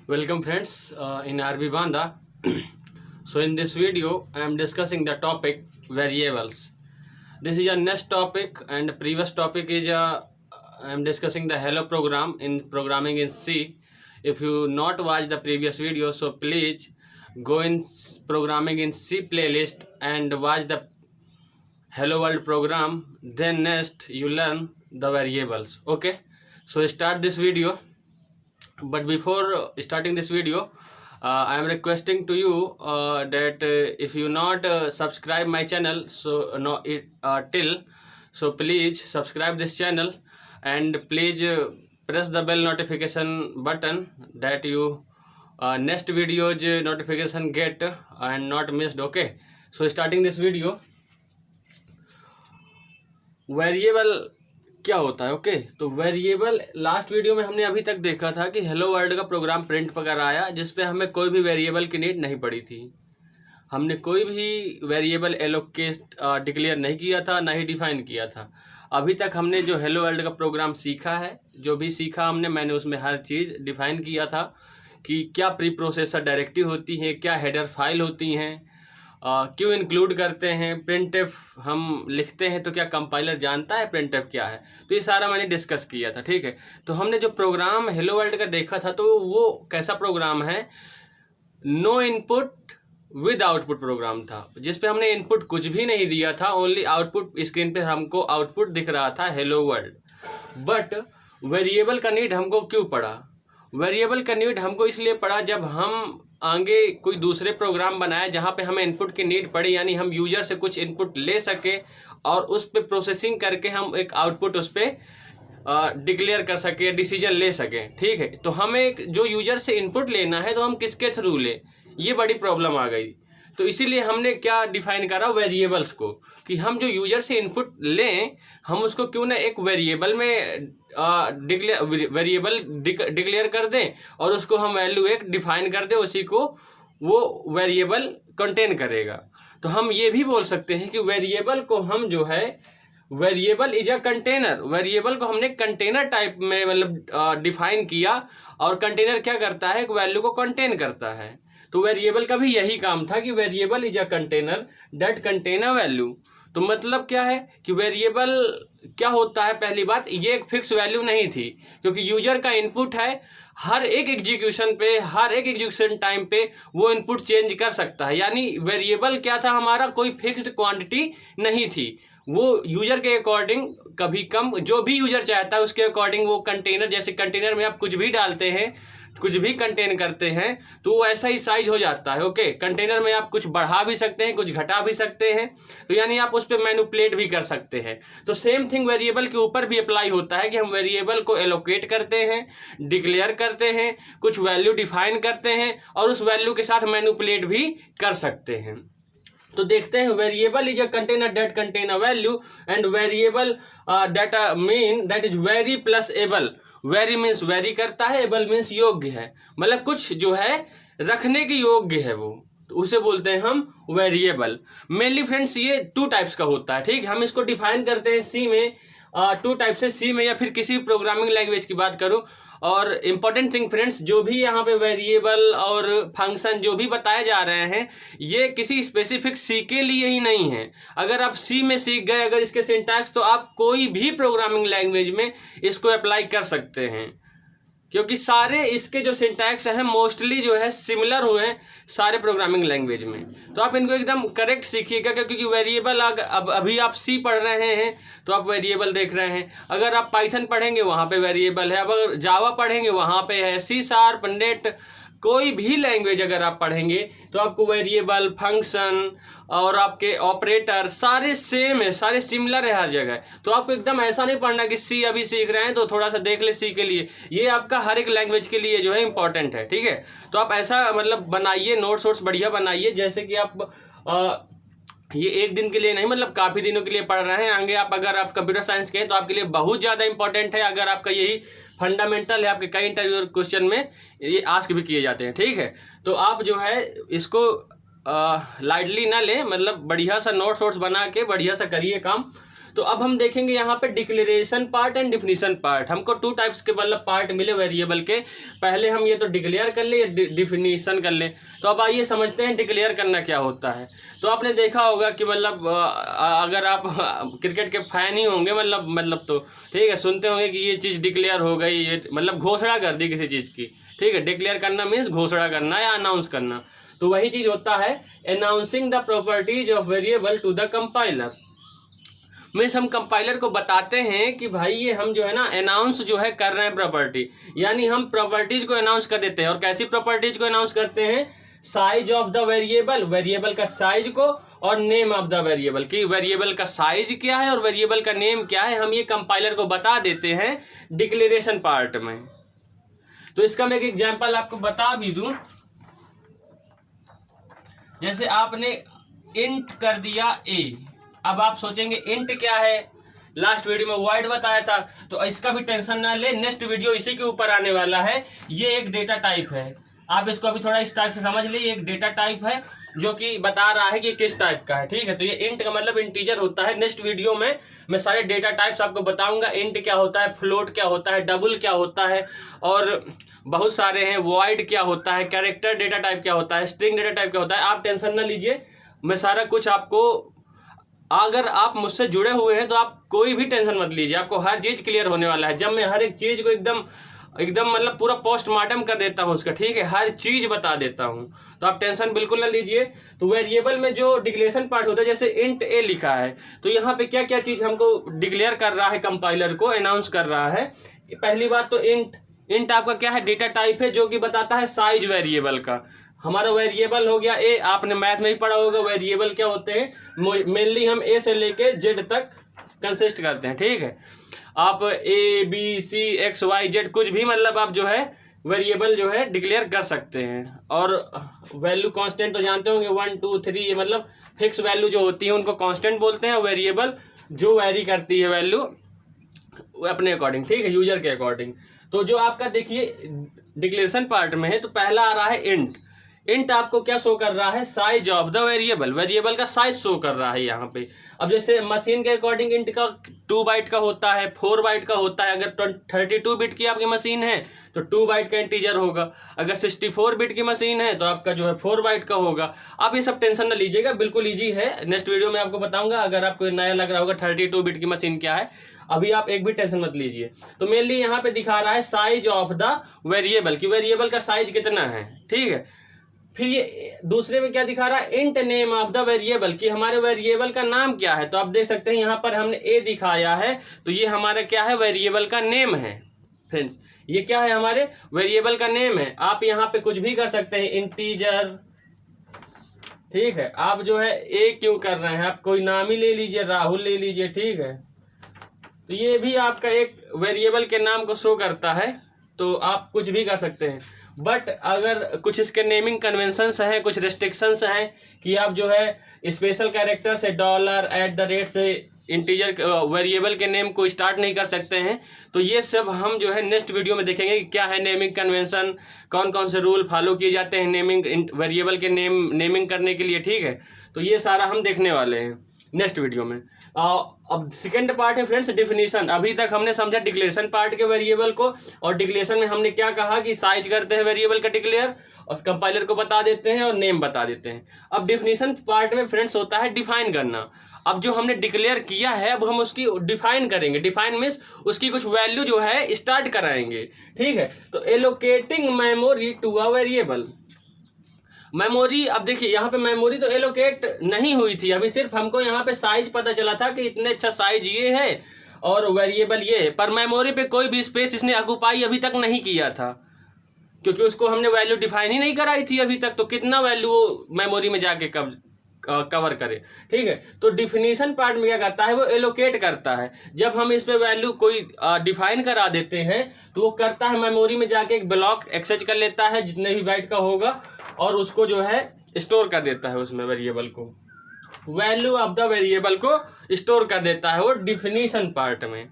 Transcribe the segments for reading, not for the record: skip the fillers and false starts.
Welcome friends in RB Banda. So in this video I am discussing the topic variables. This is a next topic and the previous topic is I am discussing the hello program in programming in C. If you not watch the previous video, so please go in programming in C playlist and watch the hello world program. Then next you learn the variables. Okay, so start this video. But before starting this video, I am requesting to you that if you not subscribe my channel, so no it till, so please subscribe this channel and please press the bell notification button that you next videos notification get and not missed. Okay, so starting this video, variable क्या होता है। Okay, तो variable last video में हमने अभी तक देखा था कि हेलो वर्ल्ड का प्रोग्राम प्रिंट कर आया जिसपे हमें कोई भी वेरिएबल की नीड नहीं पड़ी थी। हमने कोई भी वेरिएबल एलोकेट डिक्लेयर नहीं किया था, ना ही डिफाइन किया था। अभी तक हमने जो हेलो वर्ल्ड का प्रोग्राम सीखा है, जो भी सीखा हमने, मैंने उसमें हर चीज़ डिफाइन किया था कि क्या प्री प्रोसेसर डायरेक्टिव होती है, क्या हेडर फाइल होती हैं, क्यों इंक्लूड करते हैं, प्रिंटएफ हम लिखते हैं तो क्या कंपाइलर जानता है प्रिंटएफ क्या है। तो ये सारा मैंने डिस्कस किया था। ठीक है, तो हमने जो प्रोग्राम हेलो वर्ल्ड का देखा था तो वो कैसा प्रोग्राम है, no input with output programme था, जिसपे हमने इनपुट कुछ भी नहीं दिया था, ओनली आउटपुट स्क्रीन पे हमको आउटपुट दिख रहा था हेलो वर्ल्ड। बट वेरिएबल का नीड हमको क्यों पड़ा? वेरिएबल का नीड हमको इसलिए पड़ा जब हम आगे कोई दूसरे प्रोग्राम बनाए जहाँ पे हमें इनपुट की नीड पड़ी, यानी हम यूजर से कुछ इनपुट ले सके और उस पर प्रोसेसिंग करके हम एक आउटपुट उस पर डिक्लेयर कर सके, डिसीजन ले सके। ठीक है, तो हमें जो यूजर से इनपुट लेना है तो हम किसके थ्रू ले, ये बड़ी प्रॉब्लम आ गई। तो इसीलिए हमने क्या डिफाइन करा, वेरिएबल्स को, कि हम जो यूजर से इनपुट लें हम उसको क्यों ना एक वेरिएबल में वेरिएबल डिक्लेयर कर दें और उसको हम वैल्यू एक डिफाइन कर दें, उसी को वो वेरिएबल कंटेन करेगा। तो हम ये भी बोल सकते हैं कि वेरिएबल को हम जो है, variable is a container, variable को हमने कंटेनर टाइप में मतलब डिफाइन किया, और कंटेनर क्या करता है, एक वैल्यू को कंटेन करता है। तो वेरिएबल का भी यही काम था कि variable is a container that contain a value. तो मतलब क्या है कि वेरिएबल क्या होता है, पहली बात ये एक फिक्स वैल्यू नहीं थी, क्योंकि यूजर का इनपुट है, हर एक एग्जीक्यूशन पे, हर एक एग्जीक्यूशन टाइम पे वो इनपुट चेंज कर सकता है। यानी वेरिएबल क्या था, हमारा कोई फिक्स्ड क्वांटिटी नहीं थी, वो यूजर के अकॉर्डिंग कभी कम, जो भी यूजर चाहता है उसके अकॉर्डिंग वो कंटेनर, जैसे कंटेनर में आप कुछ भी डालते हैं, कुछ भी कंटेन करते हैं तो वो ऐसा ही साइज हो जाता है। ओके, कंटेनर में आप कुछ बढ़ा भी सकते हैं, कुछ घटा भी सकते हैं, तो यानी आप उस पर मैनिपुलेट भी कर सकते हैं। तो सेम थिंग वेरिएबल के ऊपर भी अप्लाई होता है कि हम वेरिएबल को एलोकेट करते हैं, डिक्लेयर करते हैं, कुछ वैल्यू डिफाइन करते हैं और उस वैल्यू के साथ मैनिपुलेट भी कर सकते हैं। तो देखते हैं, variable is a container that contain a value and variable data mean that is very plus able. Very means very करता है, एबल मीन्स योग्य है, मतलब कुछ जो है रखने के योग्य है वो, तो उसे बोलते हैं हम वेरिएबल। मेनली फ्रेंड्स ये टू टाइप्स का होता है। ठीक, हम इसको डिफाइन करते हैं सी में, टू टाइप से, सी में या फिर किसी प्रोग्रामिंग लैंग्वेज की बात करूं। और इम्पॉर्टेंट थिंग फ्रेंड्स, जो भी यहाँ पे वेरिएबल और फंक्शन जो भी बताए जा रहे हैं ये किसी स्पेसिफिक सी के लिए ही नहीं है। अगर आप सी में सीख गए अगर इसके सिंटैक्स, तो आप कोई भी प्रोग्रामिंग लैंग्वेज में इसको अप्लाई कर सकते हैं, क्योंकि सारे इसके जो सिंटैक्स हैं मोस्टली जो है सिमिलर हुए हैं सारे प्रोग्रामिंग लैंग्वेज में। तो आप इनको एकदम करेक्ट सीखिएगा, क्योंकि वेरिएबल अब अभी आप सी पढ़ रहे हैं तो आप वेरिएबल देख रहे हैं, अगर आप पाइथन पढ़ेंगे वहाँ पे वेरिएबल है, अब अगर जावा पढ़ेंगे वहाँ पे है, सी शार्प, नेट, कोई भी लैंग्वेज अगर आप पढ़ेंगे तो आपको वेरिएबल, फंक्शन और आपके ऑपरेटर सारे सेम है, सारे सिमिलर है हर जगह। तो आपको एकदम ऐसा नहीं पढ़ना कि सी अभी सीख रहे हैं तो थोड़ा सा देख ले सी के लिए, ये आपका हर एक लैंग्वेज के लिए जो है इंपॉर्टेंट है। ठीक है, तो आप ऐसा मतलब बनाइए, नोट्स वोट्स बढ़िया बनाइए, जैसे कि आप ये एक दिन के लिए नहीं, मतलब काफ़ी दिनों के लिए पढ़ रहे हैं। आगे आप अगर आप कंप्यूटर साइंस के हैं तो आपके लिए बहुत ज़्यादा इंपॉर्टेंट है, अगर आपका यही फंडामेंटल है, आपके कई इंटरव्यू क्वेश्चन में ये आस्क भी किए जाते हैं। ठीक है, तो आप जो है इसको लाइटली ना लें, मतलब बढ़िया सा नोट्स वोट्स बना के बढ़िया सा करिए काम। तो अब हम देखेंगे यहाँ पे declaration part and definition part. हमको 2 टाइप्स के मतलब पार्ट मिले वेरिएबल के। पहले हम ये तो डिक्लेयर कर ले या डिफिनीशन कर ले। तो अब आइए समझते हैं डिक्लेयर करना क्या होता है। तो आपने देखा होगा कि मतलब अगर आप क्रिकेट के फैन ही होंगे मतलब तो ठीक है, सुनते होंगे कि ये चीज़ डिक्लेयर हो गई, ये मतलब घोषणा कर दी किसी चीज़ की। ठीक है, डिक्लेयर करना मीन्स घोषणा करना या अनाउंस करना। तो वही चीज़ होता है announcing the properties of variable to the compiler. Means हम कंपाइलर को बताते हैं कि भाई ये हम जो है ना अनाउंस जो है कर रहे हैं प्रॉपर्टी, यानी हम प्रॉपर्टीज को अनाउंस कर देते हैं। और कैसी प्रॉपर्टीज को अनाउंस करते हैं? Size of the variable, variable का साइज को, और नेम ऑफ द वेरिएबल कि वेरिएबल का साइज क्या है और वेरिएबल का नेम क्या है, हम ये कंपाइलर को बता देते हैं डिक्लेरेशन पार्ट में। तो इसका मैं एक एग्जांपल आपको बता भी दूं। जैसे आपने इंट कर दिया ए, अब आप सोचेंगे इंट क्या है, लास्ट वीडियो में वॉइड बताया था। तो इसका भी टेंशन ना ले, नेक्स्ट वीडियो इसी के ऊपर आने वाला है। ये एक डेटा टाइप है, आप इसको अभी थोड़ा इस टाइप से समझ लीजिए। एक डेटा टाइप है जो कि बता रहा है कि किस टाइप का है। ठीक है, तो ये इंट का मतलब इंटीजर होता है। नेक्स्ट वीडियो में मैं सारे डेटा टाइप्स आपको बताऊंगा। इंट क्या होता है, फ्लोट क्या होता है, डबल क्या होता है, और बहुत सारे हैं। वॉइड क्या होता है, कैरेक्टर डेटा टाइप क्या होता है, स्ट्रिंग डेटा टाइप क्या होता है। आप टेंशन ना लीजिए, मैं सारा कुछ आपको, अगर आप मुझसे जुड़े हुए हैं तो आप कोई भी टेंशन मत लीजिए, आपको हर चीज़ क्लियर होने वाला है। जब मैं हर एक चीज़ को एकदम मतलब पूरा पोस्टमार्टम कर देता हूँ उसका, ठीक है, हर चीज़ बता देता हूँ, तो आप टेंशन बिल्कुल ना लीजिए। तो वेरिएबल में जो डिक्लेरेशन पार्ट होता है, जैसे इंट ए लिखा है, तो यहाँ पे क्या क्या चीज़ हमको डिक्लेयर कर रहा है, कंपाइलर को अनाउंस कर रहा है। पहली बात तो इंट आपका क्या है, डेटा टाइप है जो कि बताता है साइज वेरिएबल का। हमारा वेरिएबल हो गया ए, आपने मैथ में ही पढ़ा होगा वेरिएबल क्या होते हैं। मेनली हम ए से लेके जेड तक कंसिस्ट करते हैं। ठीक है, आप A B C X Y Z कुछ भी मतलब आप जो है वेरिएबल जो है डिक्लेयर कर सकते हैं। और वैल्यू कांस्टेंट तो जानते होंगे 1 2 3, ये मतलब फिक्स वैल्यू जो होती है उनको कांस्टेंट बोलते हैं। वेरिएबल जो वैरी करती है वैल्यू अपने अकॉर्डिंग, ठीक है, यूजर के अकॉर्डिंग। तो जो आपका देखिए डिक्लेरेशन पार्ट में है, तो पहला आ रहा है इंट। इंट आपको क्या शो कर रहा है, size of the variable, variable का साइज शो कर रहा है यहाँ पे। अब जैसे मशीन के अकॉर्डिंग इंट का 2 बाइट का होता है, 4 बाइट का होता है। अगर 32 बिट की आपकी मशीन है तो 2 बाइट का इंटीजर होगा। अगर 64 बिट की मशीन है तो आपका जो है 4 बाइट का होगा। अब ये सब टेंशन ना लीजिएगा, बिल्कुल ईजी है। नेक्स्ट वीडियो में आपको बताऊंगा। अगर आपको नया लग रहा होगा 32 बिट की मशीन क्या है, अभी आप एक भी टेंशन मत लीजिए। तो मेनली यहाँ पे दिखा रहा है साइज ऑफ द वेरिएबल कि वेरिएबल का साइज कितना है। ठीक है, फिर ये दूसरे में क्या दिखा रहा है, int name of the variable कि हमारे वेरिएबल का नाम क्या है। तो आप देख सकते हैं यहाँ पर हमने ए दिखाया है, तो ये हमारा क्या है, वेरिएबल का नेम है। फ्रेंड्स, ये क्या है, हमारे वेरिएबल का नेम है। आप यहाँ पे कुछ भी कर सकते हैं, इंटीजर। ठीक है, आप जो है ए क्यों कर रहे हैं, आप कोई नाम ही ले लीजिए, राहुल ले लीजिए। ठीक है, तो ये भी आपका एक वेरिएबल के नाम को शो करता है, तो आप कुछ भी कर सकते हैं। बट अगर कुछ इसके नेमिंग कन्वेंशंस हैं, कुछ रेस्ट्रिक्शंस हैं कि आप जो है स्पेशल कैरेक्टर से, डॉलर, @ से इंटीजर वेरिएबल के नेम को स्टार्ट नहीं कर सकते हैं। तो ये सब हम जो है नेक्स्ट वीडियो में देखेंगे कि क्या है नेमिंग कन्वेंशन, कौन कौन से रूल फॉलो किए जाते हैं नेमिंग वेरिएबल के नेमिंग करने के लिए। ठीक है, तो ये सारा हम देखने वाले हैं नेक्स्ट वीडियो में। अब सेकेंड पार्ट है फ्रेंड्स डिफिनीशन। अभी तक हमने समझा डिक्लेरेशन पार्ट के वेरिएबल को, और डिक्लेरेशन में हमने क्या कहा कि साइज करते हैं वेरिएबल का डिक्लेयर, और कंपाइलर को बता देते हैं और नेम बता देते हैं। अब डिफिनीशन पार्ट में फ्रेंड्स होता है डिफाइन करना। अब जो हमने डिक्लेयर किया है, अब हम उसकी डिफाइन करेंगे। डिफाइन मीन्स उसकी कुछ वैल्यू जो है स्टार्ट कराएंगे। ठीक है, तो allocating memory to a variable. Memory, अब देखिए यहाँ पे मेमोरी तो एलोकेट नहीं हुई थी, अभी सिर्फ हमको यहाँ पे साइज पता चला था कि इतने अच्छा साइज ये है और वेरिएबल ये है, पर मेमोरी पे कोई भी स्पेस इसने ऑक्युपाई अभी तक नहीं किया था, क्योंकि उसको हमने वैल्यू डिफाइन ही नहीं कराई थी अभी तक। तो कितना वैल्यू मेमोरी में जाके कवर करे। ठीक है, तो डिफिनीशन पार्ट में क्या करता है, वो एलोकेट करता है। जब हम इस पे वैल्यू कोई डिफाइन करा देते हैं, तो वो करता है मेमोरी में जाके एक ब्लॉक एक्सेस कर लेता है जितने भी बाइट का होगा, और उसको जो है स्टोर कर देता है उसमें वेरिएबल को, वैल्यू ऑफ द वेरिएबल को स्टोर कर देता है वो डिफिनीशन पार्ट में।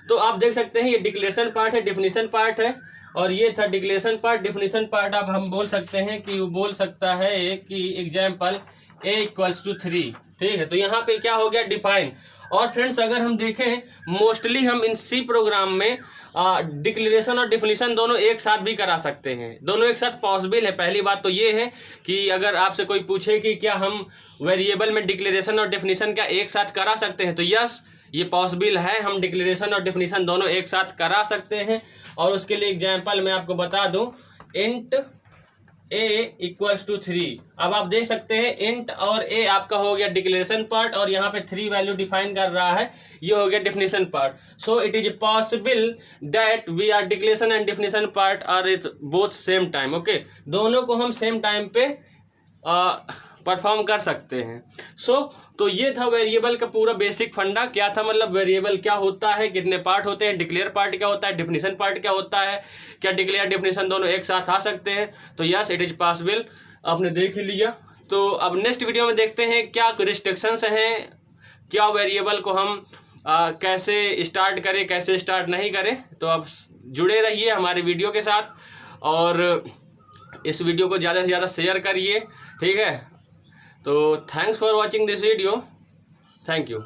तो आप देख सकते हैं ये डिक्लेरेशन पार्ट है, डिफिनीशन पार्ट है, और ये था डिक्लेरेशन पार्ट। डिफिनीशन पार्ट आप हम बोल सकते हैं कि वो बोल सकता है कि एग्जाम्पल a = 3। ठीक है, तो यहाँ पे क्या हो गया, डिफाइन। और फ्रेंड्स अगर हम देखें मोस्टली हम इन सी प्रोग्राम में डिक्लेरेशन और डिफिनीशन दोनों एक साथ भी करा सकते हैं, दोनों एक साथ पॉसिबल है। पहली बात तो ये है कि अगर आपसे कोई पूछे कि क्या हम वेरिएबल में डिक्लेरेशन और डिफिनीशन क्या एक साथ करा सकते हैं, तो यस ये पॉसिबल है, हम डिक्लेरेशन और डिफिनीशन दोनों एक साथ करा सकते हैं। और उसके लिए एग्जाम्पल मैं आपको बता दूं, इंट a इक्वल्स टू 3। अब आप देख सकते हैं इंट और a आपका हो गया डिक्लेरेशन पार्ट और यहाँ पे 3 वैल्यू डिफाइन कर रहा है, ये हो गया definition part. So it is possible that we are declaration and definition part are is both same time. Okay, दोनों को हम सेम टाइम पे परफॉर्म कर सकते हैं। तो ये था वेरिएबल का पूरा बेसिक फंडा, क्या था मतलब वेरिएबल क्या होता है, कितने पार्ट होते हैं, डिक्लेयर पार्ट क्या होता है, डिफिनीशन पार्ट क्या होता है, क्या डिक्लेयर डिफिनीशन दोनों एक साथ आ सकते हैं। तो यस इट इज पॉसिबल, आपने देख ही लिया। तो अब नेक्स्ट वीडियो में देखते हैं क्या रिस्ट्रिक्शंस हैं, क्या वेरिएबल को हम कैसे स्टार्ट करें, कैसे स्टार्ट नहीं करें। तो अब जुड़े रहिए हमारे वीडियो के साथ और इस वीडियो को ज़्यादा से ज़्यादा शेयर करिए, ठीक है। तो thanks for watching this video, thank you.